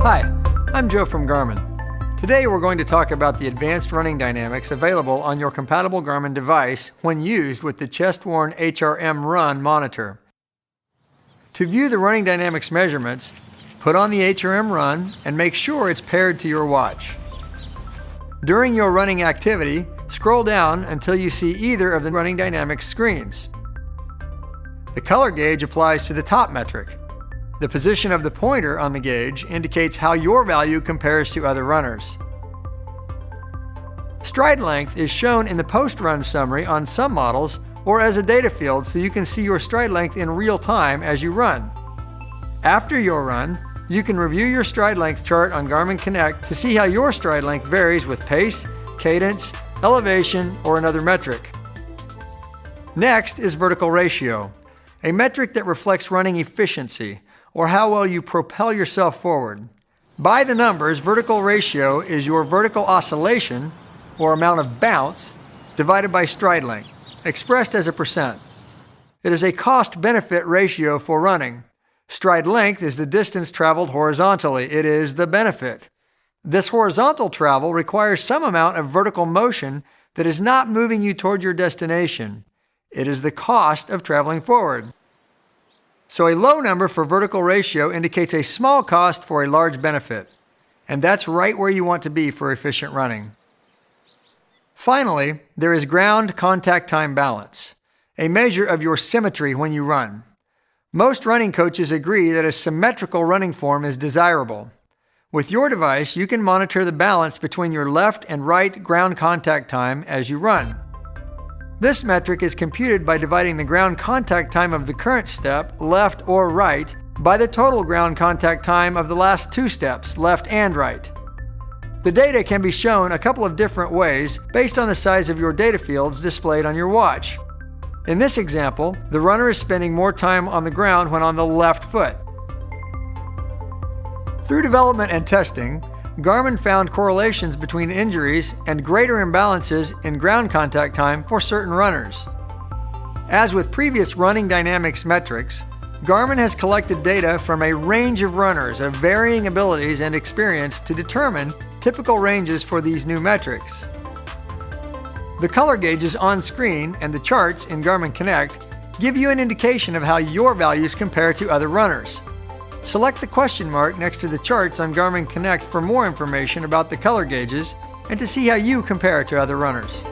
Hi, I'm Joe from Garmin. Today we're going to talk about the advanced running dynamics available on your compatible Garmin device when used with the chest-worn HRM Run monitor. To view the running dynamics measurements, put on the HRM Run and make sure it's paired to your watch. During your running activity, scroll down until you see either of the running dynamics screens. The color gauge applies to the top metric. The position of the pointer on the gauge indicates how your value compares to other runners. Stride length is shown in the post-run summary on some models or as a data field so you can see your stride length in real time as you run. After your run, you can review your stride length chart on Garmin Connect to see how your stride length varies with pace, cadence, elevation, or another metric. Next is vertical ratio, a metric that reflects running efficiency, or how well you propel yourself forward. By the numbers, vertical ratio is your vertical oscillation, or amount of bounce, divided by stride length, expressed as a percent. It is a cost-benefit ratio for running. Stride length is the distance traveled horizontally. It is the benefit. This horizontal travel requires some amount of vertical motion that is not moving you toward your destination. It is the cost of traveling forward. So a low number for vertical ratio indicates a small cost for a large benefit. And that's right where you want to be for efficient running. Finally, there is ground contact time balance, a measure of your symmetry when you run. Most running coaches agree that a symmetrical running form is desirable. With your device, you can monitor the balance between your left and right ground contact time as you run. This metric is computed by dividing the ground contact time of the current step, left or right, by the total ground contact time of the last two steps, left and right. The data can be shown a couple of different ways based on the size of your data fields displayed on your watch. In this example, the runner is spending more time on the ground when on the left foot. Through development and testing, Garmin found correlations between injuries and greater imbalances in ground contact time for certain runners. As with previous running dynamics metrics, Garmin has collected data from a range of runners of varying abilities and experience to determine typical ranges for these new metrics. The color gauges on screen and the charts in Garmin Connect give you an indication of how your values compare to other runners. Select the question mark next to the charts on Garmin Connect for more information about the color gauges and to see how you compare to other runners.